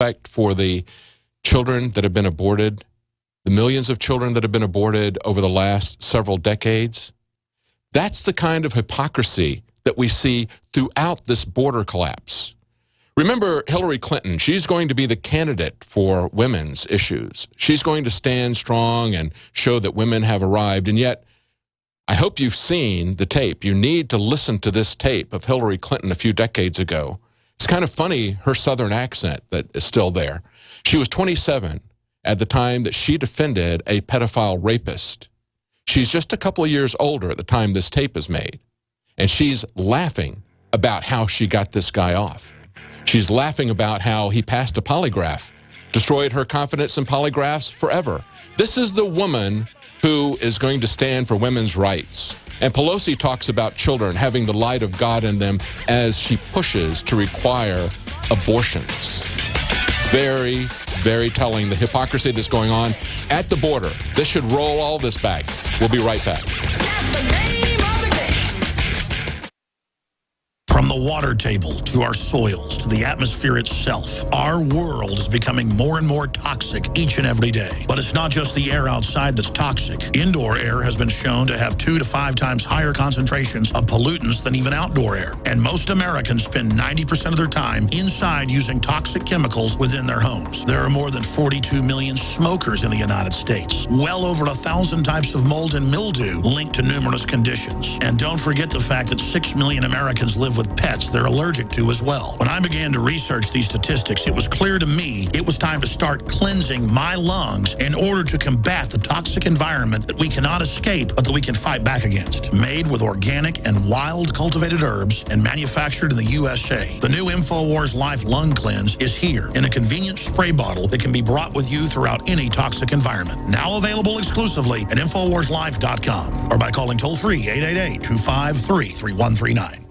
respect for the children that have been aborted, the millions of children that have been aborted over the last several decades. That's the kind of hypocrisy that we see throughout this border collapse. Remember Hillary Clinton, she's going to be the candidate for women's issues. She's going to stand strong and show that women have arrived, and yet I hope you've seen the tape. You need to listen to this tape of Hillary Clinton a few decades ago. It's kind of funny, her Southern accent that is still there. She was 27 at the time that she defended a pedophile rapist. She's just a couple of years older at the time this tape is made. And she's laughing about how she got this guy off. She's laughing about how he passed a polygraph, destroyed her confidence in polygraphs forever. This is the woman who is going to stand for women's rights. And Pelosi talks about children having the light of God in them as she pushes to require abortions. Very, very telling, the hypocrisy that's going on at the border. This should roll all this back. We'll be right back. From the water table to our soils to the atmosphere itself, our world is becoming more and more toxic each and every day. But it's not just the air outside that's toxic. Indoor air has been shown to have 2 to 5 times higher concentrations of pollutants than even outdoor air. And most Americans spend 90% of their time inside using toxic chemicals within their homes. There are more than 42 million smokers in the United States. Well over 1,000 types of mold and mildew linked to numerous conditions. And don't forget the fact that 6 million Americans live with pets they're allergic to as well. When I began to research these statistics, it was clear to me it was time to start cleansing my lungs in order to combat the toxic environment that we cannot escape, but that we can fight back against. Made with organic and wild cultivated herbs and manufactured in the USA, the new InfoWars Life Lung Cleanse is here in a convenient spray bottle that can be brought with you throughout any toxic environment. Now available exclusively at InfoWarsLife.com or by calling toll-free 888-253-3139.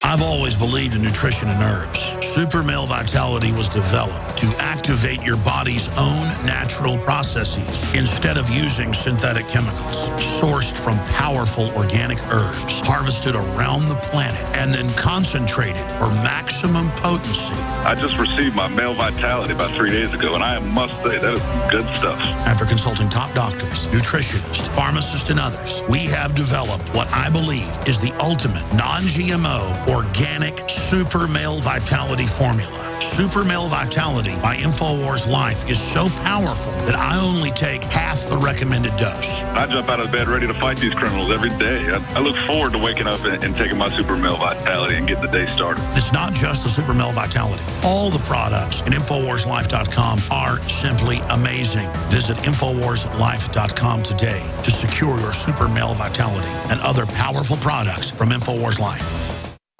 I've always believed in nutrition and herbs. Super Male Vitality was developed to activate your body's own natural processes instead of using synthetic chemicals. Sourced from powerful organic herbs, harvested around the planet, and then concentrated for maximum potency. I just received my Male Vitality about 3 days ago, and I must say, that is good stuff. After consulting top doctors, nutritionists, pharmacists, and others, we have developed what I believe is the ultimate non-GMO organic Super Male Vitality formula. Super Male Vitality by InfoWars Life is so powerful that I only take half the recommended dose. I jump out of bed ready to fight these criminals every day. I look forward to waking up and taking my Super Male Vitality and getting the day started. It's not just the Super Male Vitality. All the products at InfoWarsLife.com are simply amazing. Visit InfoWarsLife.com today to secure your Super Male Vitality and other powerful products from InfoWars Life.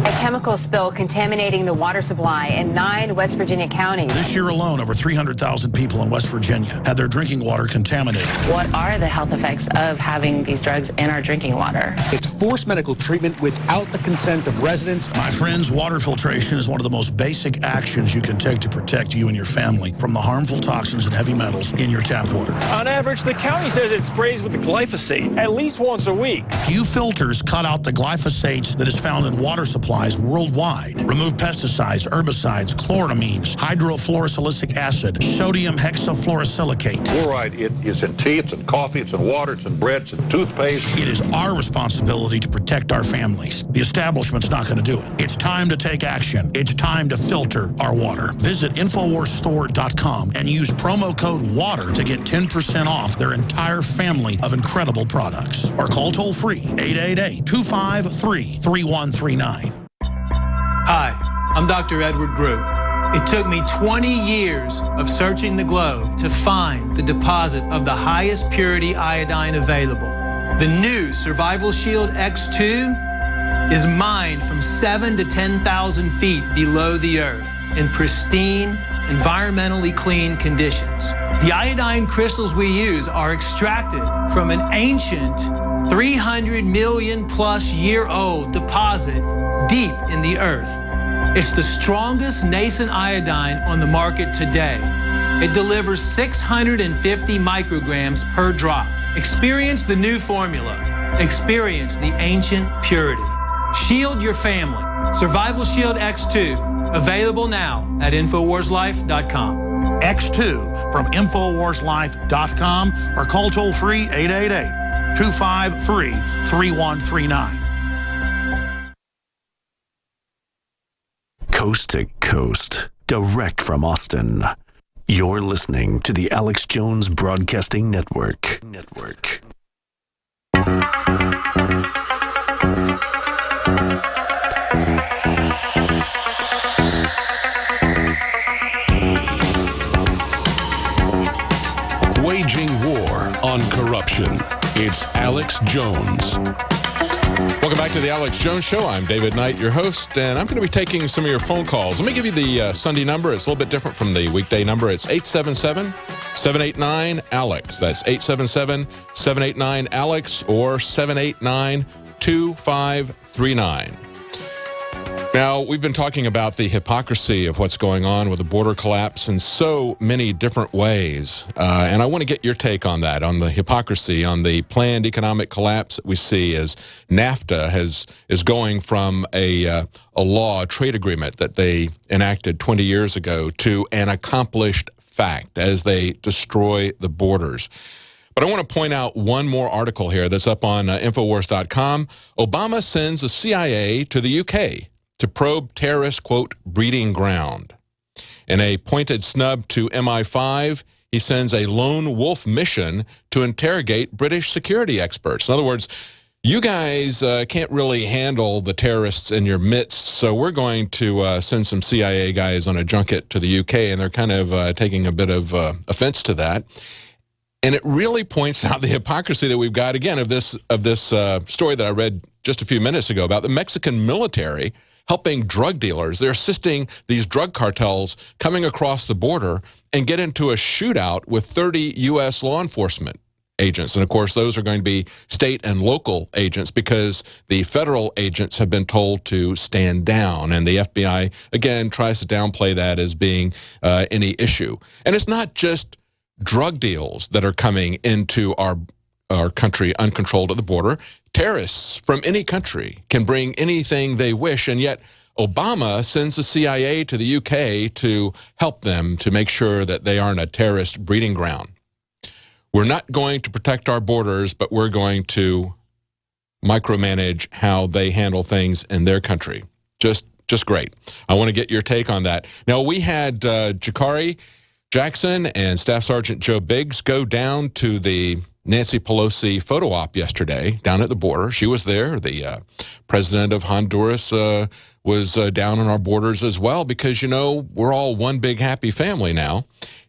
A chemical spill contaminating the water supply in 9 West Virginia counties. This year alone, over 300,000 people in West Virginia had their drinking water contaminated. What are the health effects of having these drugs in our drinking water? It's forced medical treatment without the consent of residents. My friends, water filtration is one of the most basic actions you can take to protect you and your family from the harmful toxins and heavy metals in your tap water. On average, the county says it sprays with the glyphosate at least once a week. Few filters cut out the glyphosate that is found in water supplies worldwide. Remove pesticides, herbicides, chloramines, hydrofluorosilicic acid, sodium hexafluorosilicate. Fluoride, it is in tea, it's in coffee, it's in water, it's in bread, it's in toothpaste. It is our responsibility to protect our families. The establishment's not going to do it. It's time to take action. It's time to filter our water. Visit InfoWarsStore.com and use promo code WATER to get 10% off their entire family of incredible products. Or call toll-free 888-253-3139. Hi, I'm Dr. Edward Group. It took me 20 years of searching the globe to find the deposit of the highest purity iodine available. The new Survival Shield X2 is mined from 7,000 to 10,000 feet below the earth in pristine, environmentally clean conditions. The iodine crystals we use are extracted from an ancient 300 million plus year old deposit deep in the earth. It's the strongest nascent iodine on the market today. It delivers 650 micrograms per drop. Experience the new formula. Experience the ancient purity. Shield your family. Survival Shield X2, available now at InfoWarsLife.com. X2 from InfoWarsLife.com or call toll-free 888-253-3139. Coast to coast, direct from Austin. You're listening to the Alex Jones Broadcasting Network. Waging war on corruption. It's Alex Jones. Welcome back to the Alex Jones Show. I'm David Knight, your host, and I'm going to be taking some of your phone calls. Let me give you the Sunday number. It's a little bit different from the weekday number. It's 877-789-ALEX. That's 877-789-ALEX or 789-2539. Now, we've been talking about the hypocrisy of what's going on with the border collapse in so many different ways. And I want to get your take on that, on the hypocrisy, on the planned economic collapse that we see as NAFTA is going from a law, a trade agreement that they enacted 20 years ago to an accomplished fact as they destroy the borders. But I want to point out one more article here that's up on Infowars.com. Obama sends the CIA to the UK to probe terrorist, quote, breeding ground. In a pointed snub to MI5, he sends a lone wolf mission to interrogate British security experts. In other words, you guys can't really handle the terrorists in your midst, so we're going to send some CIA guys on a junket to the UK, and they're kind of taking a bit of offense to that. And it really points out the hypocrisy that we've got, again, of this story that I read just a few minutes ago about the Mexican military helping drug dealers. They're assisting these drug cartels coming across the border and get into a shootout with 30 U.S. law enforcement agents. And, of course, those are going to be state and local agents because the federal agents have been told to stand down. And the FBI, again, tries to downplay that as being any issue. And it's not just drug deals that are coming into our country uncontrolled at the border. Terrorists from any country can bring anything they wish, and yet Obama sends the CIA to the UK to help them to make sure that they aren't a terrorist breeding ground. We're not going to protect our borders, but we're going to micromanage how they handle things in their country. Just great. I want to get your take on that. Now, we had Jakari Jackson and Staff Sergeant Joe Biggs go down to the Nancy Pelosi photo op yesterday down at the border. She was there. The president of Honduras was down on our borders as well because, you know, we're all one big happy family now.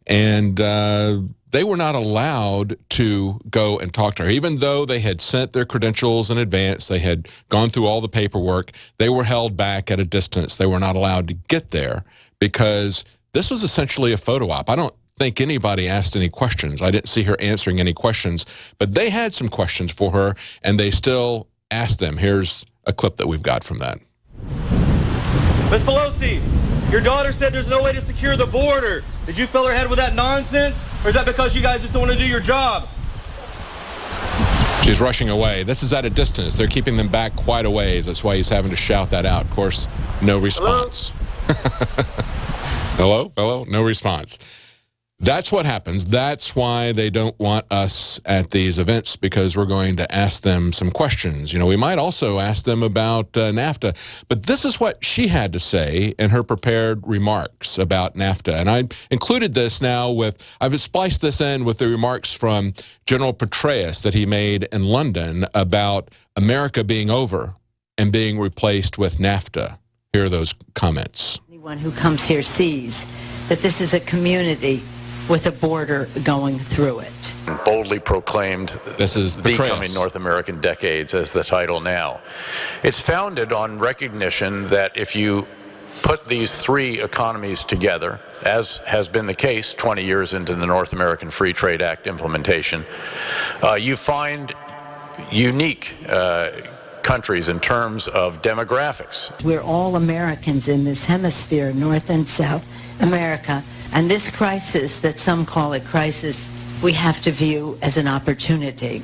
And they were not allowed to go and talk to her. Even though they had sent their credentials in advance, they had gone through all the paperwork, they were held back at a distance. They were not allowed to get there because this was essentially a photo op. I don't think anybody asked any questions. I didn't see her answering any questions, but they had some questions for her, and they still asked them. Here's a clip that we've got from that. Ms. Pelosi, your daughter said there's no way to secure the border. Did you fill her head with that nonsense, or is that because you guys just don't want to do your job? She's rushing away. This is at a distance. They're keeping them back quite a ways. That's why he's having to shout that out. Of course, no response. Hello? Hello? No response. That's what happens. That's why they don't want us at these events, because we're going to ask them some questions. You know, we might also ask them about NAFTA. But this is what she had to say in her prepared remarks about NAFTA. And I included this now with, I've spliced this in with the remarks from General Petraeus that he made in London about America being over and being replaced with NAFTA. Here are those comments. Anyone who comes here sees that this is a community with a border going through it. Boldly proclaimed, this is Becoming North American Decades as the title now. It's founded on recognition that if you put these three economies together, as has been the case 20 years into the North American Free Trade Act implementation, you find unique countries in terms of demographics. We're all Americans in this hemisphere, North and South America. And this crisis, that some call a crisis, we have to view as an opportunity.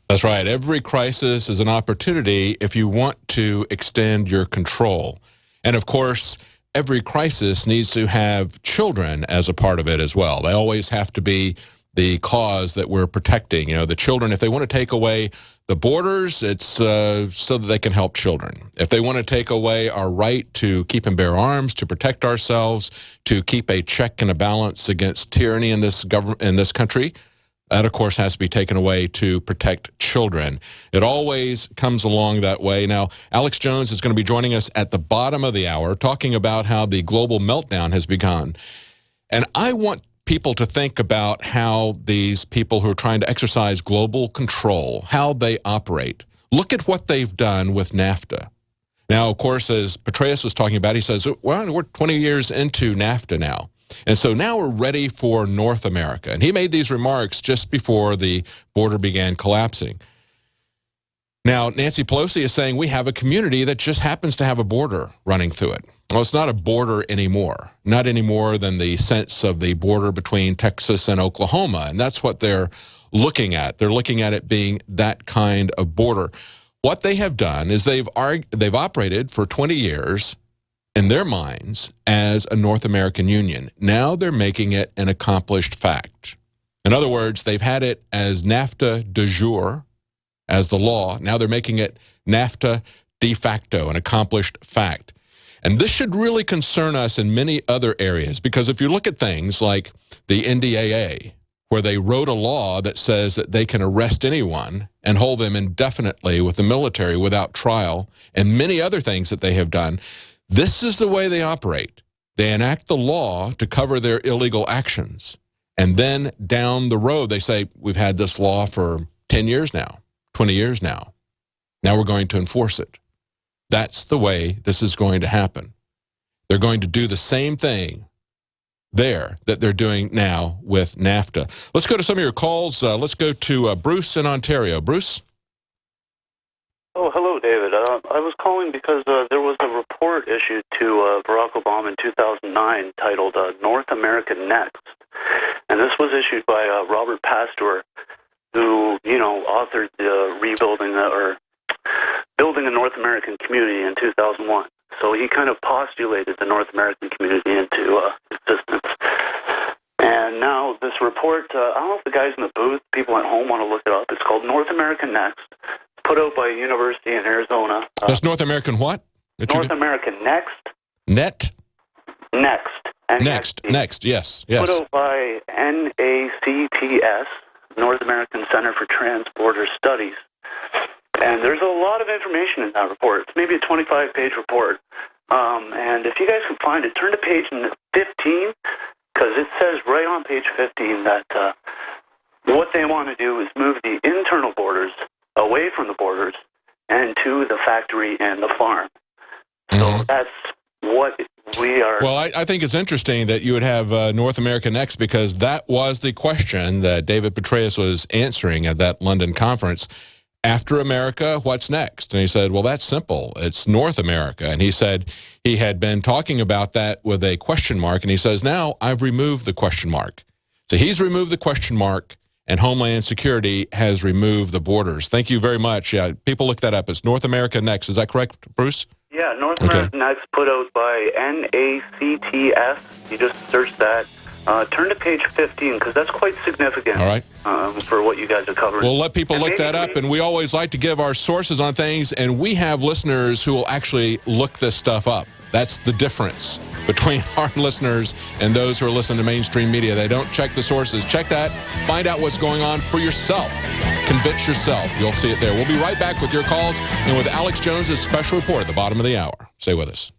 That's right. Every crisis is an opportunity if you want to extend your control. And of course, every crisis needs to have children as a part of it as well. They always have to be the cause that we're protecting. You know, the children, if they want to take away the borders, it's so that they can help children. If they want to take away our right to keep and bear arms, to protect ourselves, to keep a check and a balance against tyranny in this government, in this country, that, of course, has to be taken away to protect children. It always comes along that way. Now, Alex Jones is going to be joining us at the bottom of the hour, talking about how the global meltdown has begun. And I want people to think about how these people who are trying to exercise global control, how they operate. Look at what they've done with NAFTA. Now, of course, as Petraeus was talking about, he says, well, we're 20 years into NAFTA now. And so now we're ready for North America. And he made these remarks just before the border began collapsing. Now, Nancy Pelosi is saying we have a community that just happens to have a border running through it. Well, it's not a border anymore, not any more than the sense of the border between Texas and Oklahoma. And that's what they're looking at. They're looking at it being that kind of border. What they have done is they've operated for 20 years in their minds as a North American Union. Now they're making it an accomplished fact. In other words, they've had it as NAFTA de jure, as the law. Now they're making it NAFTA de facto, an accomplished fact. And this should really concern us in many other areas, because if you look at things like the NDAA, where they wrote a law that says that they can arrest anyone and hold them indefinitely with the military without trial, and many other things that they have done, this is the way they operate. They enact the law to cover their illegal actions. And then down the road, they say, we've had this law for 10 years now, 20 years now. Now we're going to enforce it. That's the way this is going to happen. They're going to do the same thing there that they're doing now with NAFTA. Let's go to some of your calls. Let's go to Bruce in Ontario. Bruce? Oh, hello, David. I was calling because there was a report issued to Barack Obama in 2009 titled North America Next. And this was issued by Robert Pastor, who, authored Building a North American Community in 2001. So he kind of postulated the North American community into existence. And now this report, I don't know if the guys in the booth, people at home want to look it up. It's called North America Next. It's put out by a university in Arizona. That's North American what? North American Next. Net? Next. Next, yes. Put out by NACTS, North American Center for Trans-Border Studies. And there's a lot of information in that report. It's maybe a 25-page report. And if you guys can find it, turn to page 15, because it says right on page 15 that what they want to do is move the internal borders away from the borders and to the factory and the farm. So that's what we are... Well, I think it's interesting that you would have North America Next, because that was the question that David Petraeus was answering at that London conference. After America, what's next? And he said, well, that's simple. It's North America. And he said he had been talking about that with a question mark, and he says, now I've removed the question mark. So he's removed the question mark, and Homeland Security has removed the borders. Thank you very much. Yeah, people look that up. It's North America Next. Is that correct, Bruce? Yeah, North America Next, put out by NACTS. You just search that. Turn to page 15, because that's quite significant. All right. For what you guys are covering. We'll let people look that up, and we always like to give our sources on things, and we have listeners who will actually look this stuff up. That's the difference between our listeners and those who are listening to mainstream media. They don't check the sources. Check that. Find out what's going on for yourself. Convince yourself. You'll see it there. We'll be right back with your calls and with Alex Jones's special report at the bottom of the hour. Stay with us.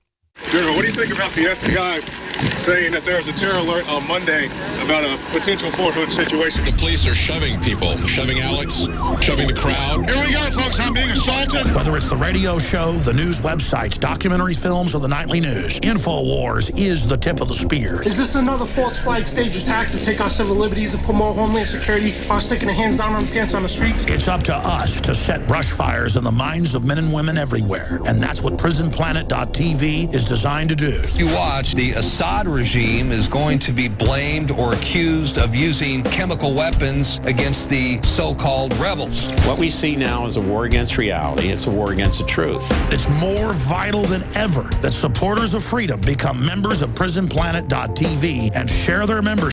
General, what do you think about the FBI saying that there's a terror alert on Monday about a potential Fort Hood situation? The police are shoving people, shoving Alex, shoving the crowd. Here we go, folks. I'm being assaulted. Whether it's the radio show, the news websites, documentary films, or the nightly news, InfoWars is the tip of the spear. Is this another false flag stage attack to take our civil liberties and put more Homeland Security on sticking their hands down on the pants on the streets? It's up to us to set brush fires in the minds of men and women everywhere. And that's what PrisonPlanet.tv is designed to do. You watch the Assad Assad regime is going to be blamed or accused of using chemical weapons against the so-called rebels. What we see now is a war against reality. It's a war against the truth. It's more vital than ever that supporters of freedom become members of PrisonPlanet.tv and share their membership